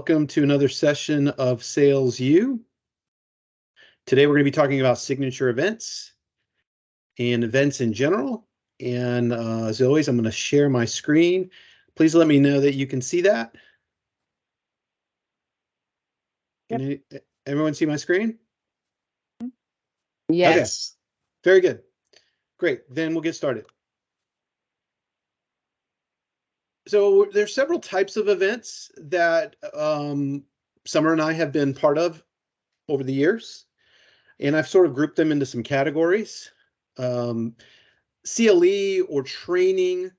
welcome to another session of Sales U. Today we're going to be talking about signature events and events in general. And as always, I'm going to share my screen. Please let me know that you can see that. Can everyone see my screen? Yes. Okay. Very good. Great. Then we'll get started. So there's several types of events that Summer and I have been part of over the years, and I've sort of grouped them into some categories. CLE or training,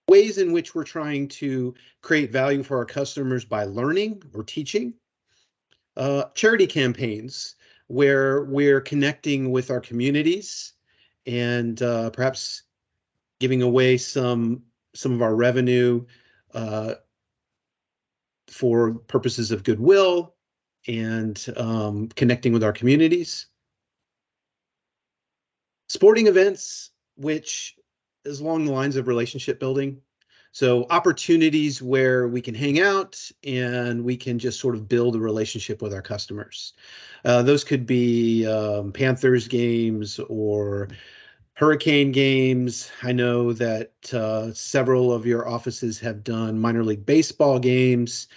ways in which we're trying to create value for our customers by learning or teaching. Charity campaigns, where we're connecting with our communities and perhaps giving away some of our revenue for purposes of goodwill and connecting with our communities. Sporting events, which is along the lines of relationship building. So opportunities where we can hang out and we can just sort of build a relationship with our customers. Those could be Panthers games or Hurricane games. I know that several of your offices have done minor league baseball games.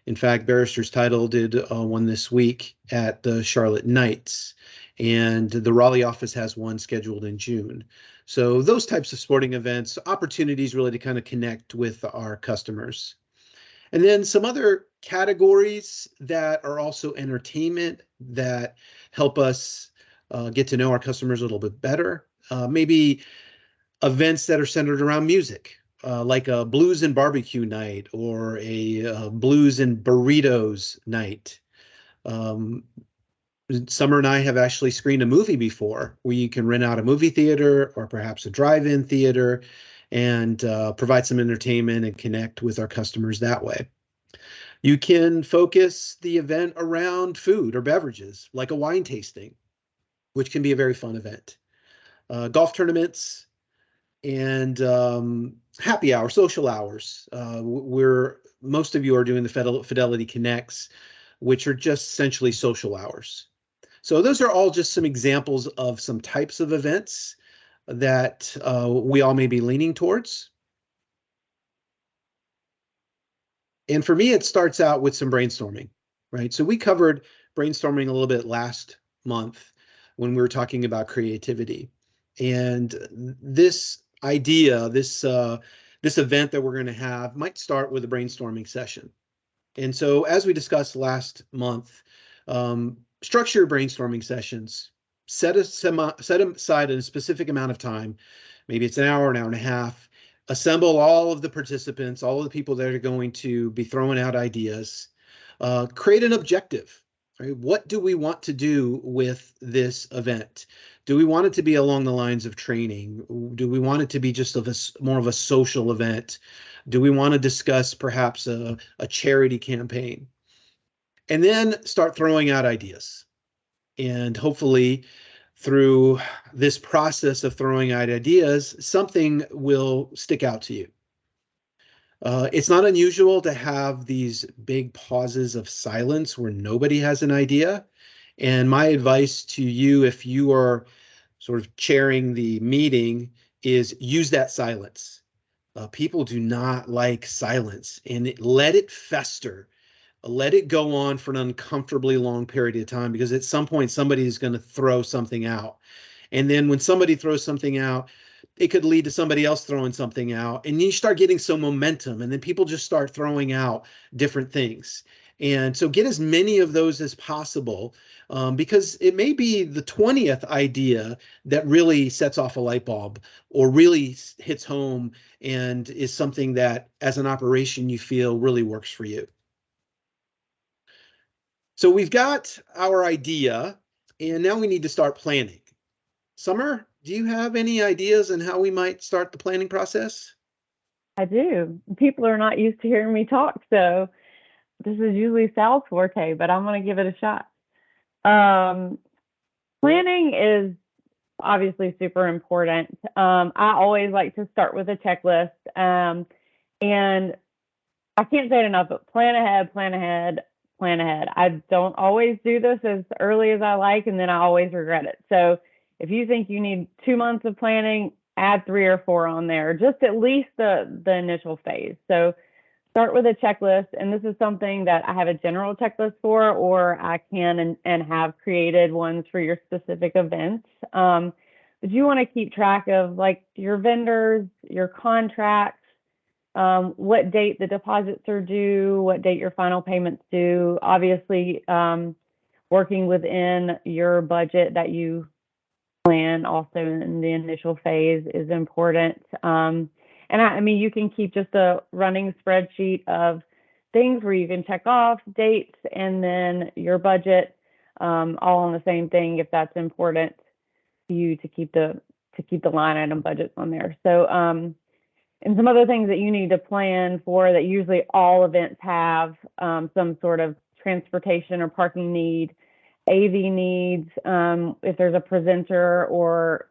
In fact, Barrister's Title did one this week at the Charlotte Knights, and the Raleigh office has one scheduled in June. So those types of sporting events, opportunities really to kind of connect with our customers. And then some other categories that are also entertainment that help us get to know our customers a little bit better. Maybe events that are centered around music. Like a blues and barbecue night or a blues and burritos night. Summer and I have actually screened a movie before where you can rent out a movie theater or perhaps a drive-in theater and provide some entertainment and connect with our customers that way. You can focus the event around food or beverages, like a wine tasting, which can be a very fun event. Golf tournaments, and happy hour, social hours, where most of you are doing the Fidelity Connects, which are just essentially social hours. So those are all just some examples of some types of events that we all may be leaning towards. And for me, it starts out with some brainstorming, right? So we covered brainstorming a little bit last month when we were talking about creativity. And this idea, this event that we're going to have might start with a brainstorming session. And so as we discussed last month, structure your brainstorming sessions, set aside a specific amount of time. Maybe it's an hour and a half. Assemble all of the participants, all of the people that are going to be throwing out ideas. Create an objective. Right? What do we want to do with this event? Do we want it to be along the lines of training? Do we want it to be just more of a social event? Do we want to discuss perhaps a charity campaign? And then start throwing out ideas. And hopefully through this process of throwing out ideas, something will stick out to you. It's not unusual to have these big pauses of silence where nobody has an idea. And my advice to you, if you are sort of chairing the meeting, is use that silence. People do not like silence, and let it fester. Let it go on for an uncomfortably long period of time, because at some point somebody is going to throw something out. And then when somebody throws something out, it could lead to somebody else throwing something out. And you start getting some momentum, and then people just start throwing out different things. And so get as many of those as possible, because it may be the 20th idea that really sets off a light bulb or really hits home and is something that as an operation you feel really works for you. So we've got our idea, and now we need to start planning. Summer, do you have any ideas on how we might start the planning process? I do. People are not used to hearing me talk, so this is usually Sal's forte, but I'm going to give it a shot. Planning is obviously super important. I always like to start with a checklist, and I can't say it enough, but plan ahead, plan ahead, plan ahead. I don't always do this as early as I like, and then I always regret it. So if you think you need 2 months of planning, add 3 or 4 on there, just at least the initial phase. So start with a checklist, and this is something that I have a general checklist for, or I can and have created ones for your specific events. But you want to keep track of like your vendors, your contracts, what date the deposits are due, what date your final payments due. Obviously, working within your budget that you plan also in the initial phase is important. And I mean, you can keep just a running spreadsheet of things where you can check off dates and then your budget, all on the same thing if that's important to you to keep the line item budgets on there. So and some other things that you need to plan for that usually all events have, some sort of transportation or parking need, AV needs, if there's a presenter or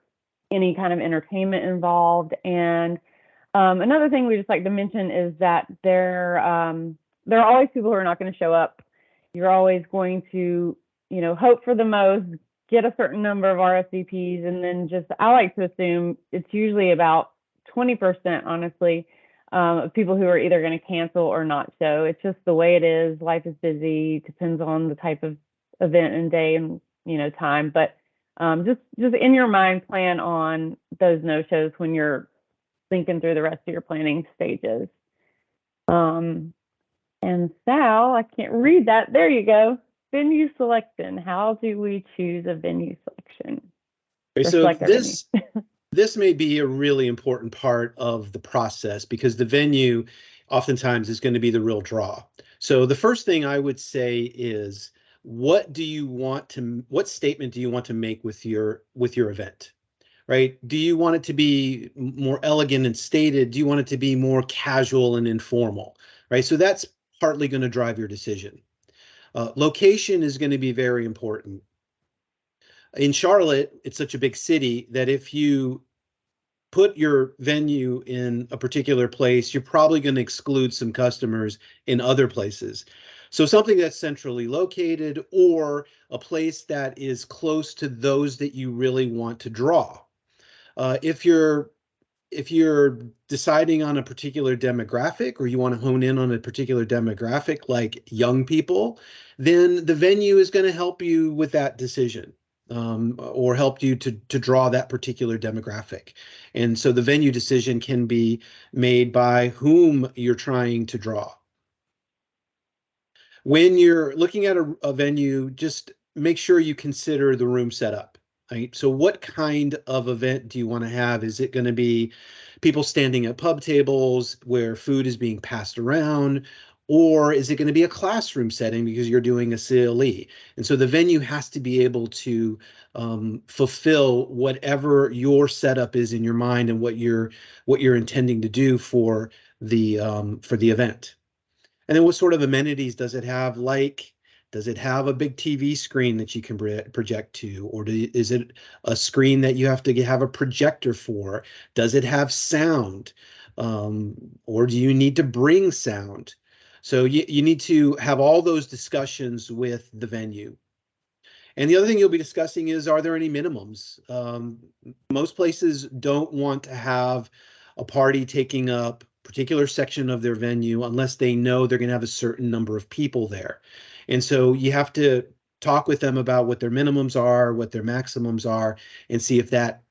any kind of entertainment involved. And another thing we just like to mention is that there are always people who are not going to show up. You're always going to, hope for the most, get a certain number of RSVPs, and then just, I like to assume it's usually about 20%, honestly, of people who are either going to cancel or not show. It's just the way it is. Life is busy, depends on the type of event and day and, time. But just in your mind, plan on those no-shows when you're thinking through the rest of your planning stages. And Sal, I can't read that. There you go. Venue selection. How do we choose a venue selection? Okay, so this may be a really important part of the process because the venue oftentimes is going to be the real draw. So the first thing I would say is, what statement do you want to make with your event? Right? Do you want it to be more elegant and stated? Do you want it to be more casual and informal? Right? So that's partly going to drive your decision. Location is going to be very important. In Charlotte, it's such a big city that if you put your venue in a particular place, you're probably going to exclude some customers in other places. So something that's centrally located or a place that is close to those that you really want to draw. If you're deciding on a particular demographic or you want to hone in on a particular demographic like young people, then the venue is going to help you with that decision. Or help you to draw that particular demographic. And so the venue decision can be made by whom you're trying to draw. When you're looking at a venue, just make sure you consider the room setup. Right? So what kind of event do you want to have? Is it going to be people standing at pub tables where food is being passed around? Or is it going to be a classroom setting because you're doing a CLE? And so the venue has to be able to fulfill whatever your setup is in your mind and what you're intending to do for the event. And then what sort of amenities does it have? Like, does it have a big TV screen that you can project to? Or is it a screen that you have to have a projector for? Does it have sound? Or do you need to bring sound? So you need to have all those discussions with the venue. And the other thing you'll be discussing is, are there any minimums? Most places don't want to have a party taking up a particular section of their venue unless they know they're going to have a certain number of people there. And so you have to talk with them about what their minimums are, what their maximums are, and see if that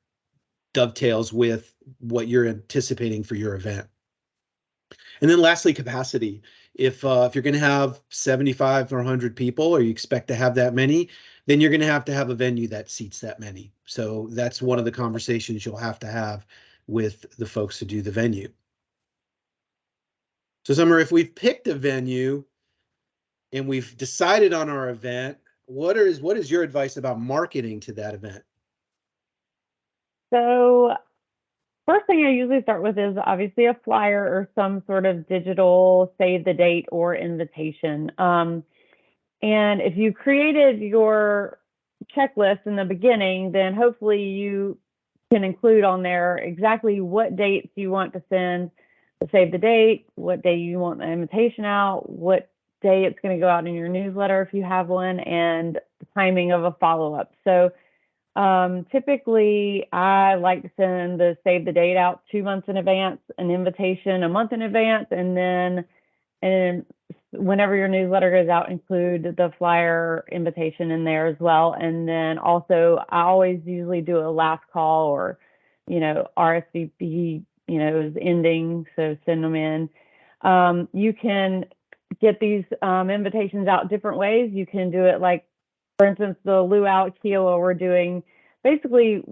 dovetails with what you're anticipating for your event. And then lastly, capacity. If you're going to have 75 or 100 people, or you expect to have that many, then you're going to have a venue that seats that many. So that's one of the conversations you'll have to have with the folks who do the venue. So Summer, if we've picked a venue and we've decided on our event, what is your advice about marketing to that event? So first thing I usually start with is obviously a flyer or some sort of digital save the date or invitation. And if you created your checklist in the beginning, then hopefully you can include on there exactly what dates you want to send, save the date, what day you want the invitation out, what day it's going to go out in your newsletter if you have one, and the timing of a follow-up. So typically I like to send the save the date out 2 months in advance, an invitation a month in advance, and then whenever your newsletter goes out, include the flyer invitation in there as well. And then also I always usually do a last call, or, RSVP, is ending, so send them in. You can get these invitations out different ways. You can do it like, for instance, the Luau Kiowa, we're doing basically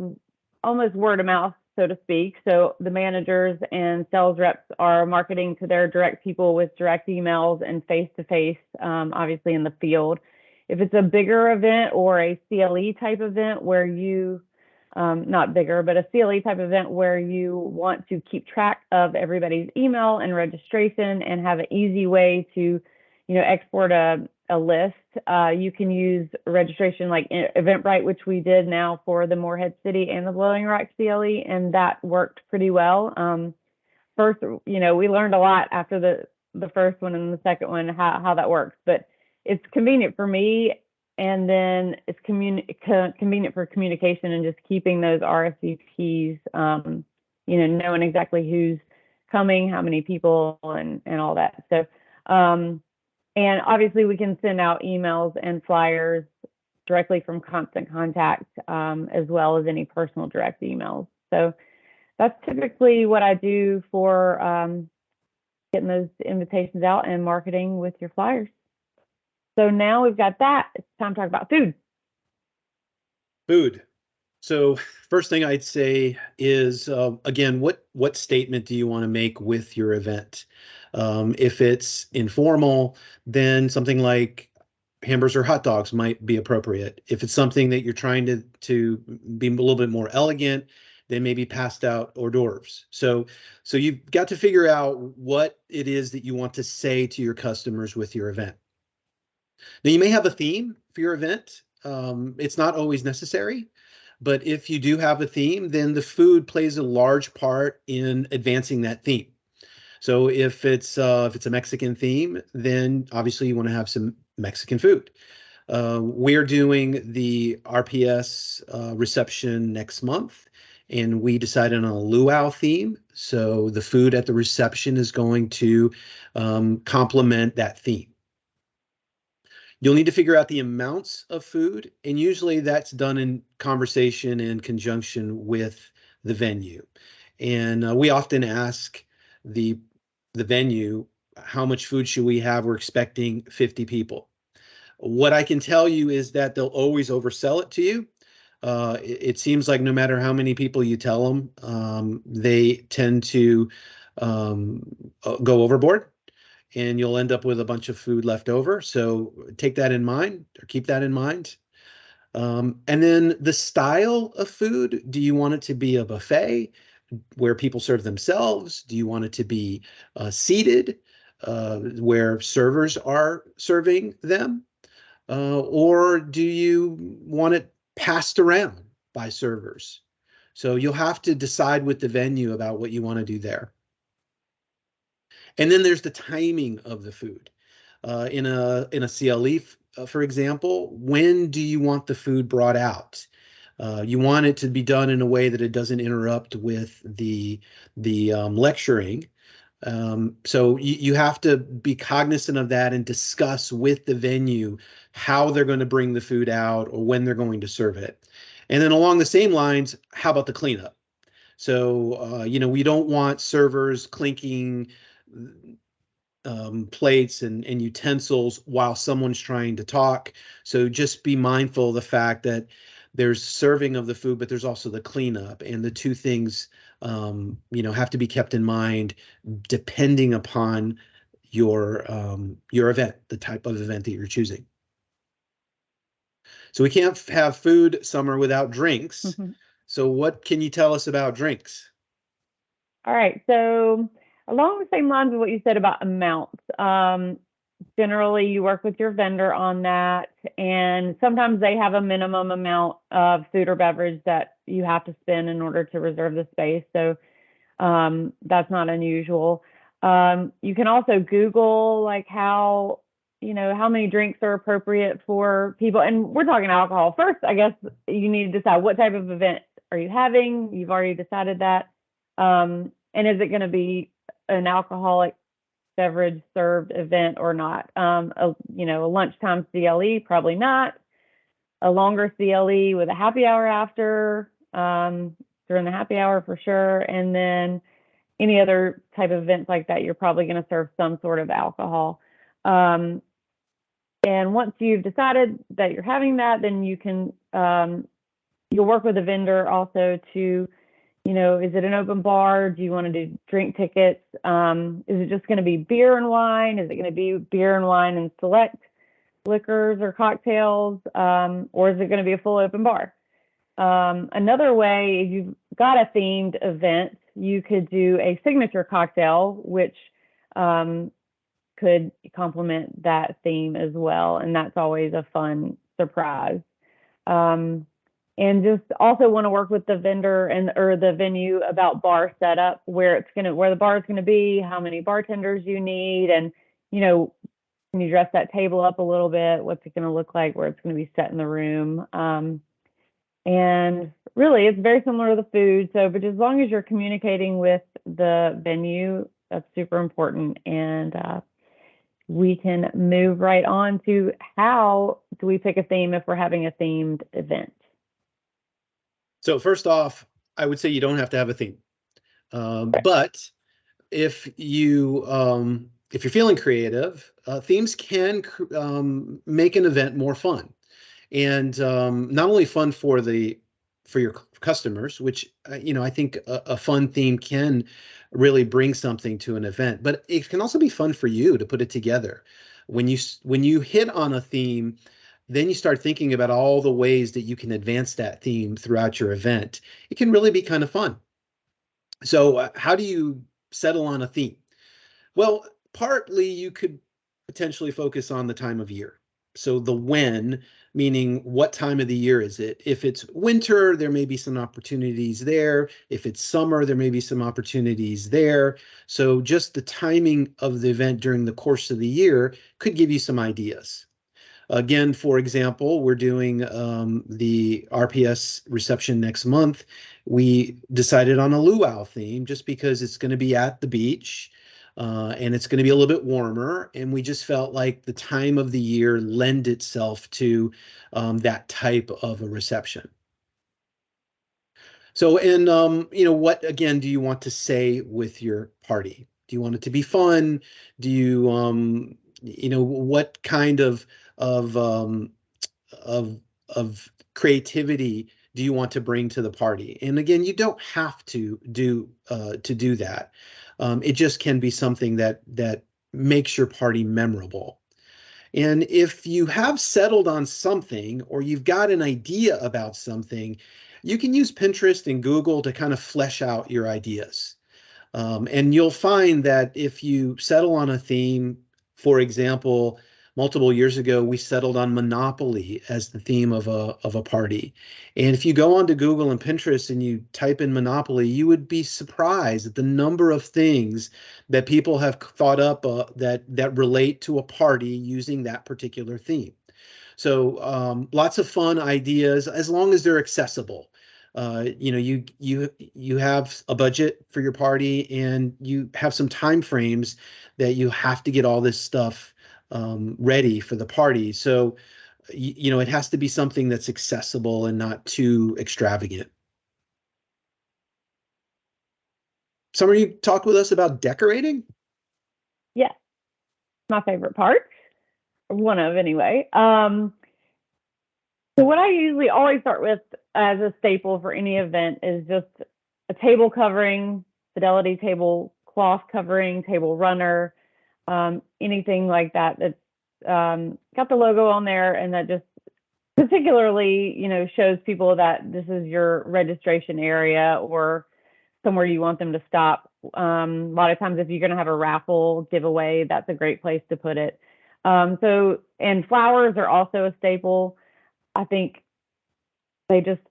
almost word of mouth, so to speak. So the managers and sales reps are marketing to their direct people with direct emails and face-to-face, obviously in the field. If it's a bigger event or a CLE type event where you, not bigger, but a CLE type event where you want to keep track of everybody's email and registration and have an easy way to, export a list, you can use registration like Eventbrite, which we did now for the Morehead City and the Blowing Rock CLE, and that worked pretty well. First, we learned a lot after the first one and the second one, how that works, but it's convenient for me. And then it's convenient for communication and just keeping those RSVPs, knowing exactly who's coming, how many people, and all that. So, and obviously we can send out emails and flyers directly from Constant Contact, as well as any personal direct emails. So that's typically what I do for getting those invitations out and marketing with your flyers. So now we've got that. It's time to talk about food. Food. So first thing I'd say is, again, what statement do you want to make with your event? If it's informal, then something like hamburgers or hot dogs might be appropriate. If it's something that you're trying to be a little bit more elegant, then maybe passed out hors d'oeuvres. So you've got to figure out what it is that you want to say to your customers with your event. Now, you may have a theme for your event. It's not always necessary, but if you do have a theme, then the food plays a large part in advancing that theme. So if it's a Mexican theme, then obviously you want to have some Mexican food. We're doing the RPS reception next month, and we decided on a luau theme. So the food at the reception is going to complement that theme. You'll need to figure out the amounts of food, and usually that's done in conversation in conjunction with the venue. And we often ask the venue, how much food should we have? We're expecting 50 people. What I can tell you is that they'll always oversell it to you. It seems like no matter how many people you tell them, they tend to go overboard, and you'll end up with a bunch of food left over. So take that in mind, or keep that in mind. And then the style of food, do you want it to be a buffet where people serve themselves? Do you want it to be seated, where servers are serving them? Or do you want it passed around by servers? So you'll have to decide with the venue about what you want to do there. And then there's the timing of the food. In a CLE, for example, when do you want the food brought out? You want it to be done in a way that it doesn't interrupt with the lecturing. So you have to be cognizant of that and discuss with the venue how they're going to bring the food out or when they're going to serve it. And then along the same lines, how about the cleanup? So, we don't want servers clinking plates and utensils while someone's trying to talk. So just be mindful of the fact that there's serving of the food, but there's also the cleanup, and the two things, have to be kept in mind depending upon your event, the type of event that you're choosing. So we can't have food summer without drinks. Mm-hmm. So what can you tell us about drinks? All right. So along the same lines of what you said about amounts, generally you work with your vendor on that, and sometimes they have a minimum amount of food or beverage that you have to spend in order to reserve the space. So that's not unusual. You can also Google like how, how many drinks are appropriate for people. And we're talking alcohol. First, I guess you need to decide what type of event are you having. You've already decided that. And is it going to be an alcoholic beverage served event or not? A lunchtime CLE, probably not. A longer CLE with a happy hour after, during the happy hour for sure. And then any other type of events like that, you're probably going to serve some sort of alcohol. And once you've decided that you're having that, then you can, you'll work with a vendor also to, is it an open bar? Do you want to do drink tickets? Is it just going to be beer and wine? Is it going to be beer and wine and select liquors or cocktails? Or is it going to be a full open bar? Another way, if you've got a themed event, you could do a signature cocktail, which could complement that theme as well. And that's always a fun surprise. And just also want to work with the vendor or the venue about bar setup, where the bar is gonna be, how many bartenders you need, and can you dress that table up a little bit? What's it gonna look like? Where it's gonna be set in the room? And really, it's very similar to the food. So, but as long as you're communicating with the venue, that's super important. And we can move right on to how do we pick a theme if we're having a themed event. So first off, I would say you don't have to have a theme, but if you're feeling creative, themes can make an event more fun, and not only fun for your customers, which I think a fun theme can really bring something to an event, but it can also be fun for you to put it together. When you hit on a theme, then you start thinking about all the ways that you can advance that theme throughout your event. It can really be kind of fun. So how do you settle on a theme? Well, partly you could potentially focus on the time of year. So the when, meaning what time of the year is it? If it's winter, there may be some opportunities there. If it's summer, there may be some opportunities there. So just the timing of the event during the course of the year could give you some ideas. Again, for example, we're doing the RPS reception next month. We decided on a luau theme just because it's going to be at the beach and it's going to be a little bit warmer. And we just felt like the time of the year lend itself to that type of a reception. So, and what again do you want to say with your party? Do you want it to be fun? Do you what kind of of creativity do you want to bring to the party? And again, you don't have to do that. It just can be something that makes your party memorable. And if you have settled on something or you've got an idea about something, you can use Pinterest and Google to kind of flesh out your ideas. And you'll find that if you settle on a theme, for example, multiple years ago, we settled on Monopoly as the theme of a party. And if you go onto Google and Pinterest and you type in Monopoly, you would be surprised at the number of things that people have thought up that relate to a party using that particular theme. So lots of fun ideas as long as they're accessible. You have a budget for your party and you have some time frames that you have to get all this stuff ready for the party. So it has to be something that's accessible and not too extravagant. Summer, you talk with us about decorating? Yes, my favorite part, one of anyway. So what I usually always start with as a staple for any event is just a table covering, Fidelity tablecloth covering, table runner, anything like that that's got the logo on there, and that just particularly, shows people that this is your registration area or somewhere you want them to stop. A lot of times if you're going to have a raffle giveaway, that's a great place to put it. And flowers are also a staple. I think they just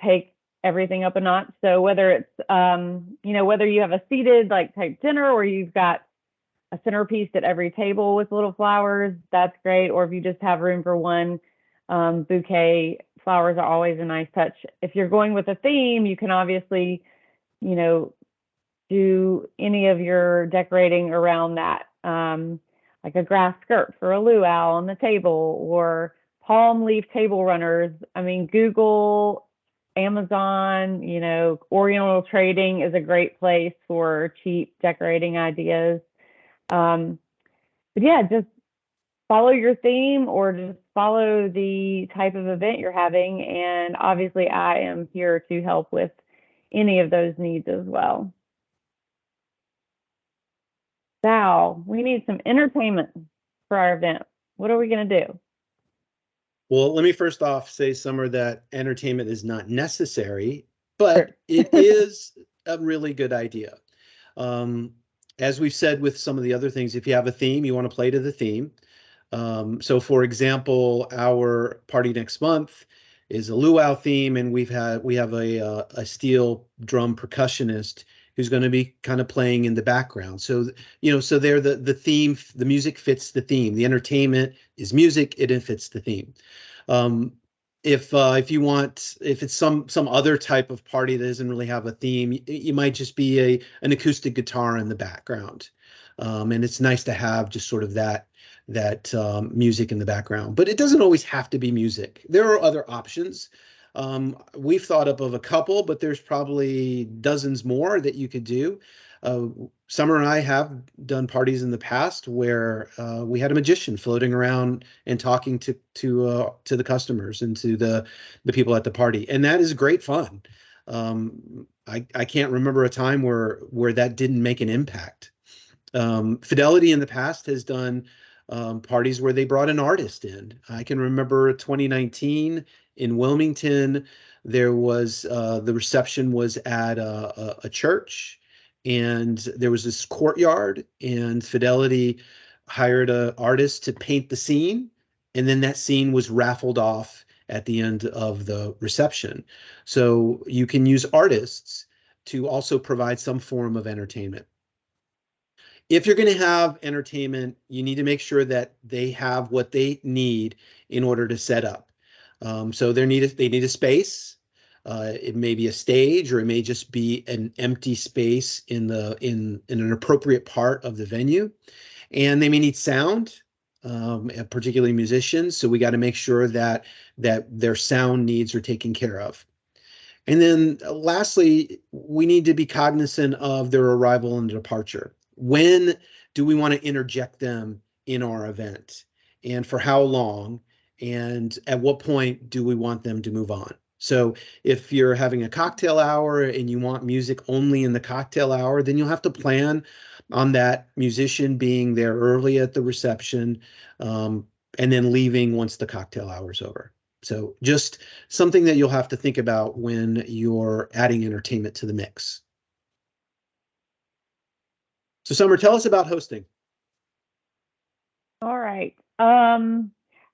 take everything up a notch. So whether it's, whether you have a seated like type dinner or you've got a centerpiece at every table with little flowers, that's great. Or if you just have room for one bouquet, flowers are always a nice touch. If you're going with a theme, you can obviously, you know, do any of your decorating around that, like a grass skirt for a luau on the table, or palm leaf table runners. I mean, Google, Amazon, you know, Oriental Trading is a great place for cheap decorating ideas. But yeah, just follow your theme or just follow the type of event you're having. And obviously, I am here to help with any of those needs as well. Sal, we need some entertainment for our event. What are we going to do? Well, let me first off say, Summer, that entertainment is not necessary, Sure. but it is a really good idea. As we've said with some of the other things, if you have a theme, you want to play to the theme. So, for example, our party next month is a luau theme, and we have a steel drum percussionist who's going to be kind of playing in the background. So, so there the theme, the music fits the theme. The entertainment is music, it fits the theme. Um, if you want, if it's some other type of party that doesn't really have a theme, you might just be an acoustic guitar in the background, and it's nice to have just sort of that music in the background. But it doesn't always have to be music. There are other options. We've thought up of a couple, but there's probably dozens more that you could do. Summer and I have done parties in the past where we had a magician floating around and talking to the customers and to the people at the party, and that is great fun. I can't remember a time where that didn't make an impact. Fidelity in the past has done parties where they brought an artist in. I can remember 2019 in Wilmington, there was the reception was at a church, and there was this courtyard, and Fidelity hired an artist to paint the scene, and then that scene was raffled off at the end of the reception. So you can use artists to also provide some form of entertainment. If you're going to have entertainment, you need to make sure that they have what they need in order to set up. So they need a space. It may be a stage, or it may just be an empty space in an appropriate part of the venue, and they may need sound, particularly musicians. So we got to make sure that their sound needs are taken care of. And then lastly, we need to be cognizant of their arrival and departure. When do we want to interject them in our event, and for how long? And at what point do we want them to move on? So if you're having a cocktail hour and you want music only in the cocktail hour, then you'll have to plan on that musician being there early at the reception, and then leaving once the cocktail hour is over. So just something that you'll have to think about when you're adding entertainment to the mix. So Summer, tell us about hosting. All right.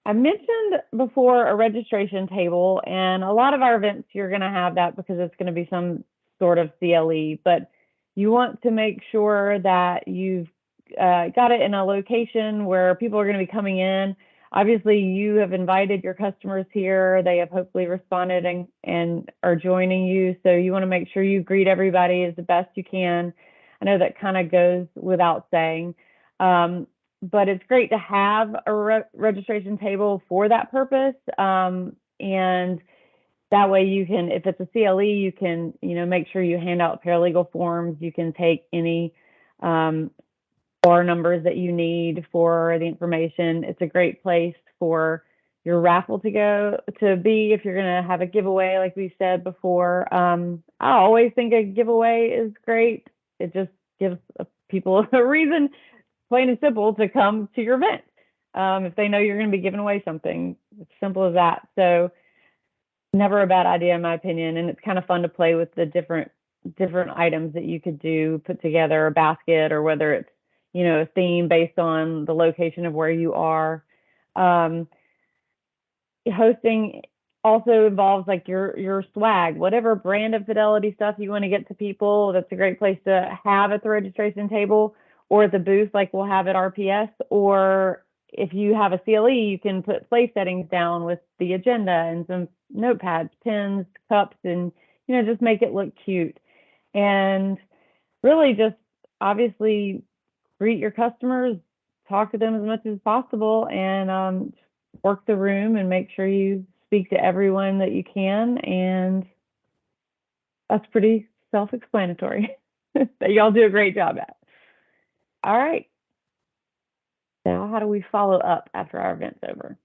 I mentioned before a registration table, and a lot of our events you're going to have that because it's going to be some sort of CLE, but you want to make sure that you've got it in a location where people are going to be coming in. Obviously, you have invited your customers here. They have hopefully responded and are joining you. So you want to make sure you greet everybody as the best you can. I know that kind of goes without saying. But it's great to have a registration table for that purpose. And that way you can, if it's a CLE, you can, make sure you hand out paralegal forms. You can take any bar numbers that you need for the information. It's a great place for your raffle to be if you're going to have a giveaway, like we said before. I always think a giveaway is great. It just gives people a reason, plain and simple, to come to your event. If they know you're going to be giving away something, it's simple as that. So never a bad idea, in my opinion. And it's kind of fun to play with the different items that you could do, put together a basket, or whether it's, a theme based on the location of where you are. Hosting also involves like your swag, whatever brand of Fidelity stuff you want to get to people. That's a great place to have at the registration table. or at the booth like we'll have at RPS, or if you have a CLE, you can put place settings down with the agenda and some notepads, pens, cups, and just make it look cute. And really just obviously greet your customers, talk to them as much as possible, and work the room and make sure you speak to everyone that you can. And that's pretty self-explanatory that y'all do a great job at. All right. Now, how do we follow up after our event's over?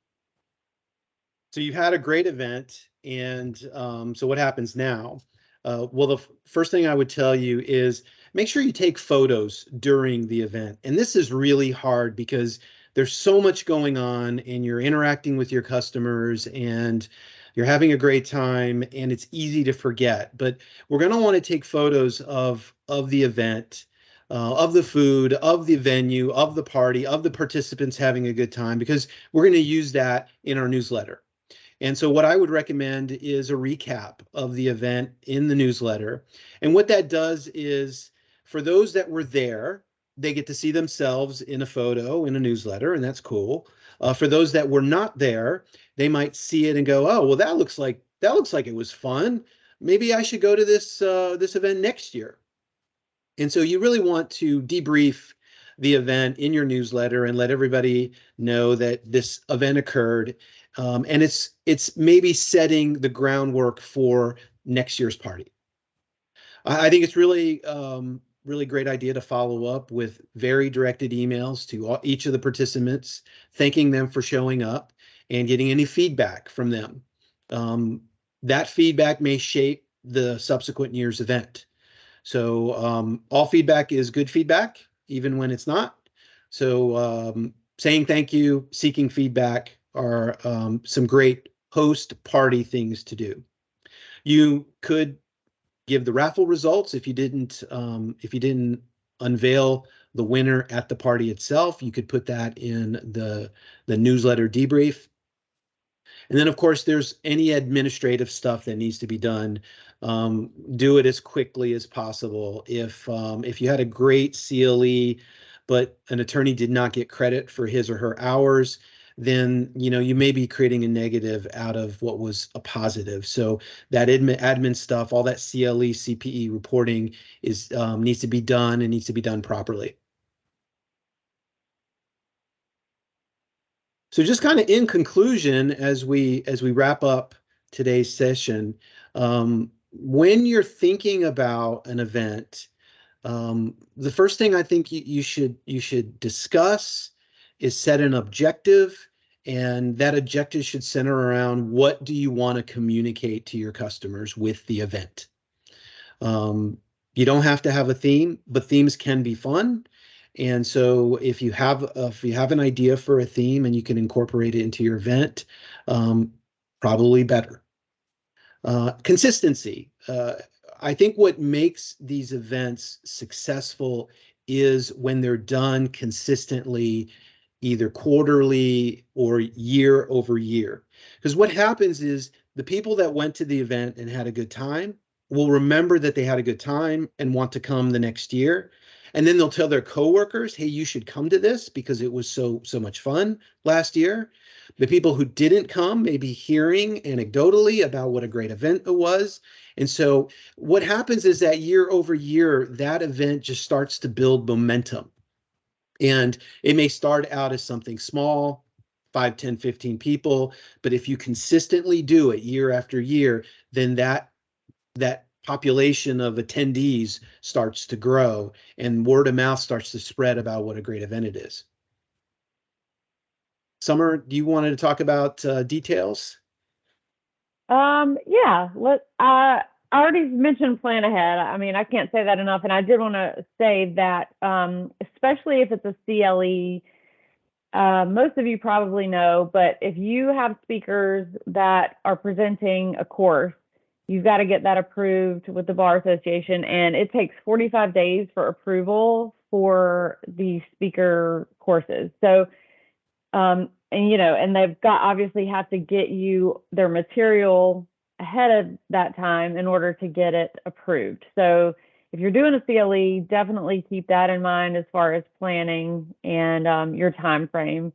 So you've had a great event, and so what happens now? Well, the first thing I would tell you is make sure you take photos during the event. And this is really hard because there's so much going on and you're interacting with your customers and you're having a great time and it's easy to forget. But we're going to want to take photos of the event, of the food, of the venue, of the party, of the participants having a good time, because we're going to use that in our newsletter. And so what I would recommend is a recap of the event in the newsletter. And what that does is, for those that were there, they get to see themselves in a photo in a newsletter, and that's cool. For those that were not there, they might see it and go, "Oh, well, that looks like it was fun. Maybe I should go to this event next year." And so you really want to debrief the event in your newsletter and let everybody know that this event occurred. And it's maybe setting the groundwork for next year's party. I think it's really great idea to follow up with very directed emails to each of the participants, thanking them for showing up and getting any feedback from them. That feedback may shape the subsequent year's event. So all feedback is good feedback, even when it's not. So saying thank you, seeking feedback are some great post-party things to do. You could give the raffle results if you didn't unveil the winner at the party itself. You could put that in the newsletter debrief. And then, of course, there's any administrative stuff that needs to be done. Do it as quickly as possible. If you had a great CLE, but an attorney did not get credit for his or her hours, then you may be creating a negative out of what was a positive. So that admin stuff, all that CLE, CPE reporting is needs to be done and needs to be done properly. So just kind of in conclusion, as we wrap up today's session, when you're thinking about an event, the first thing I think you should discuss is set an objective, and that objective should center around what do you want to communicate to your customers with the event. You don't have to have a theme, but themes can be fun. And so if you have an idea for a theme and you can incorporate it into your event, probably better. Consistency. I think what makes these events successful is when they're done consistently, either quarterly or year over year. Because what happens is the people that went to the event and had a good time will remember that they had a good time and want to come the next year. And then they'll tell their coworkers, "Hey, you should come to this because it was so much fun last year." The people who didn't come may be hearing anecdotally about what a great event it was. And so what happens is that year over year, that event just starts to build momentum. And it may start out as something small, 5, 10, 15 people, but if you consistently do it year after year, then that population of attendees starts to grow and word of mouth starts to spread about what a great event it is. Summer, do you want to talk about details? Yeah, I already mentioned plan ahead. I mean, I can't say that enough. And I did want to say that, especially if it's a CLE, most of you probably know, but if you have speakers that are presenting a course, you've got to get that approved with the Bar Association, and it takes 45 days for approval for the speaker courses. So, and they've got obviously have to get you their material ahead of that time in order to get it approved. So if you're doing a CLE, definitely keep that in mind as far as planning and your time frame.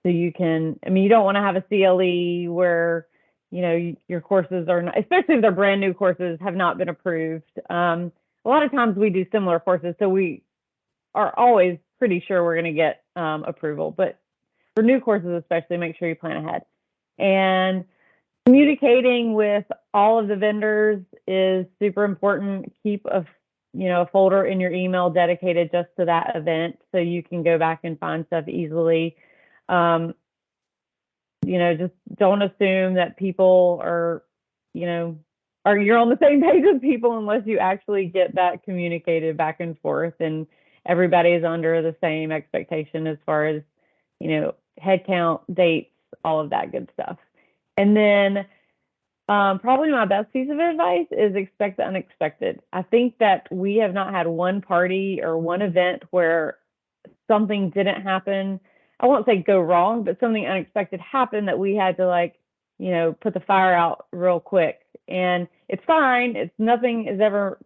So you can, I mean, you don't want to have a CLE where, you know, your courses are not, especially if they're brand new courses, have not been approved. A lot of times we do similar courses, so we are always pretty sure we're going to get approval. But for new courses, especially, make sure you plan ahead. And communicating with all of the vendors is super important. Keep a folder in your email dedicated just to that event so you can go back and find stuff easily. Just don't assume that people are, you're on the same page with people unless you actually get that communicated back and forth and everybody's under the same expectation as far as, head count, dates, all of that good stuff. And then probably my best piece of advice is expect the unexpected. I think that we have not had one party or one event where something didn't happen. I won't say go wrong, but something unexpected happened that we had to put the fire out real quick. And it's fine. It's nothing is ever,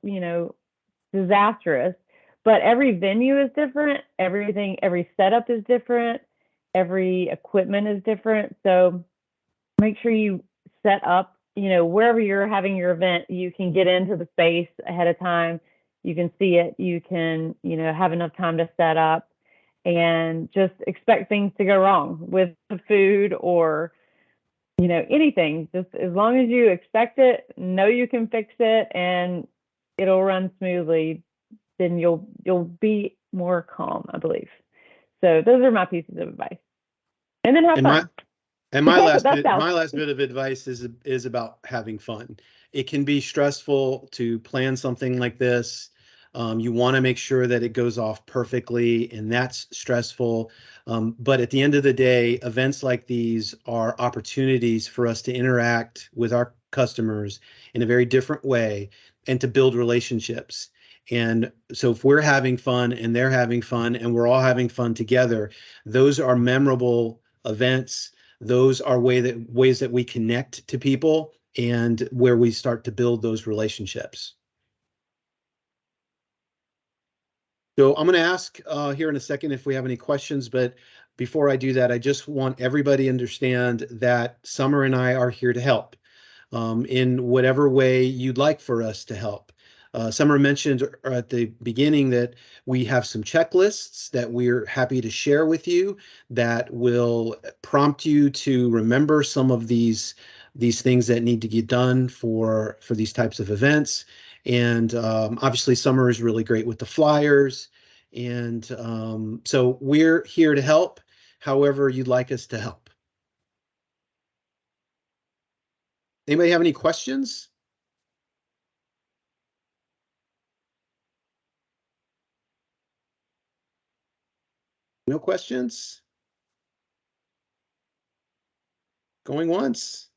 disastrous, but every venue is different. Every setup is different. Every equipment is different. So make sure you set up, wherever you're having your event, you can get into the space ahead of time. You can see it. You can, have enough time to set up, and just expect things to go wrong with the food or, anything. Just as long as you expect it, know you can fix it, and it'll run smoothly, then you'll be more calm, I believe. So those are my pieces of advice. And then have fun. My last bit of advice is about having fun. It can be stressful to plan something like this. You want to make sure that it goes off perfectly, and that's stressful. But at the end of the day, events like these are opportunities for us to interact with our customers in a very different way and to build relationships. And so if we're having fun and they're having fun and we're all having fun together, those are memorable events. Those are ways that we connect to people and where we start to build those relationships. So I'm going to ask here in a second if we have any questions, but before I do that, I just want everybody to understand that Summer and I are here to help in whatever way you'd like for us to help. Summer mentioned at the beginning that we have some checklists that we're happy to share with you that will prompt you to remember some of these things that need to get done for these types of events. And obviously Summer is really great with the flyers. And so we're here to help however you'd like us to help. Anybody have any questions? No questions? Going once?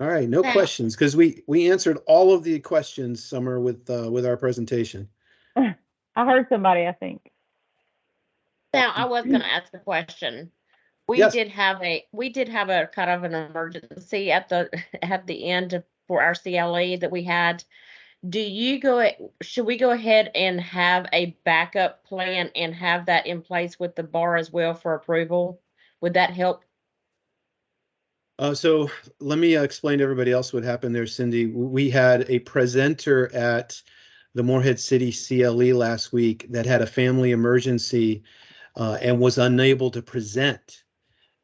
All right, no questions, because we answered all of the questions, Summer, with our presentation. I heard somebody, I think. Now, I was going to ask a question. We did have a kind of an emergency at the end for our CLE that we had. Should we go ahead and have a backup plan and have that in place with the bar as well for approval? Would that help? So let me explain to everybody else what happened there, Cindy. We had a presenter at the Morehead City CLE last week that had a family emergency and was unable to present.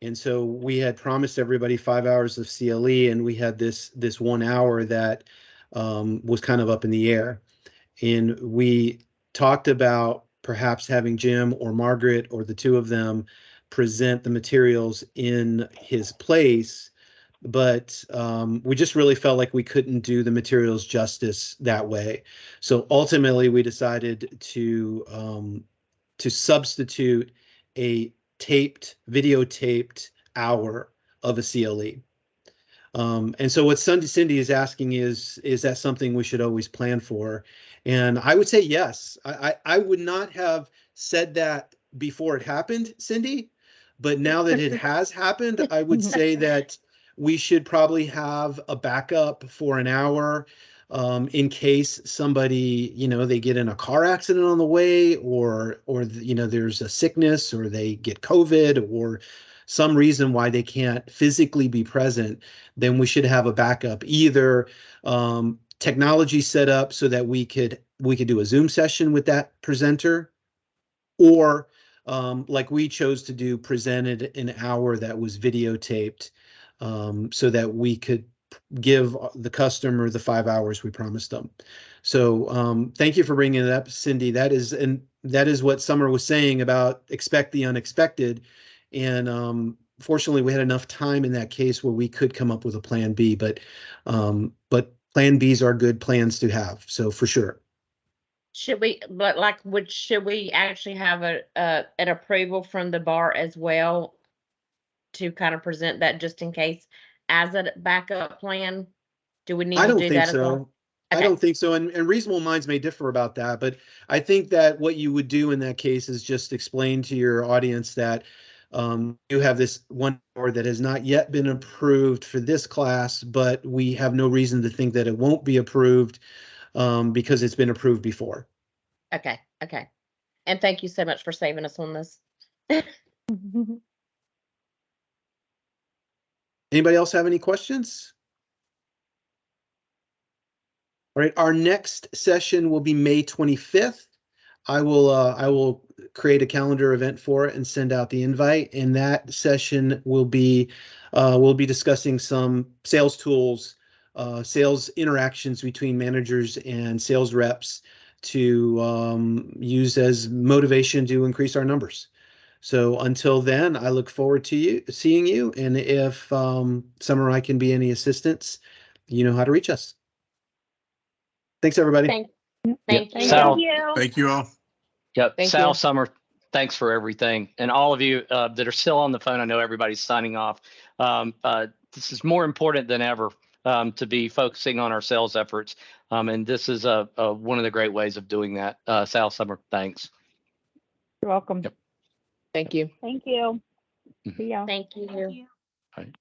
And so we had promised everybody 5 hours of CLE, and we had this 1 hour that was kind of up in the air. And we talked about perhaps having Jim or Margaret or the two of them present the materials in his place, but we just really felt like we couldn't do the materials justice that way. So ultimately we decided to substitute a videotaped hour of a CLE. And so what Cindy is asking is that something we should always plan for? And I would say yes. I would not have said that before it happened, Cindy, but now that it has happened, I would say that we should probably have a backup for an hour. in case somebody, they get in a car accident on the way, or there's a sickness, or they get COVID, or some reason why they can't physically be present, then we should have a backup, either technology set up so that we could do a Zoom session with that presenter, or like we chose to do, presented an hour that was videotaped, so that we could give the customer the 5 hours we promised them. So thank you for bringing it up, Cindy. That is what Summer was saying about expect the unexpected. And fortunately, we had enough time in that case where we could come up with a plan B. But plan Bs are good plans to have. So for sure. Should we actually have an approval from the bar as well to kind of present that just in case as a backup plan? Do we need to do that as well? I don't think so. And reasonable minds may differ about that, but I think that what you would do in that case is just explain to your audience that you have this 1 hour that has not yet been approved for this class, but we have no reason to think that it won't be approved because it's been approved before. Okay. And thank you so much for saving us on this. Anybody else have any questions? All right, our next session will be May 25th. I will create a calendar event for it and send out the invite. And that session will be we'll be discussing some sales tools, sales interactions between managers and sales reps to use as motivation to increase our numbers. So until then, I look forward to seeing you. And if Summer or I can be any assistance, you know how to reach us. Thanks, everybody. Thank you. Sal, Thank you all. yep. Thank Sal, you. Summer, thanks for everything. And all of you that are still on the phone, I know everybody's signing off. This is more important than ever to be focusing on our sales efforts. And this is one of the great ways of doing that. Sal, Summer, thanks. You're welcome. Yep. Thank you. Thank you. See ya. Thank you. Right.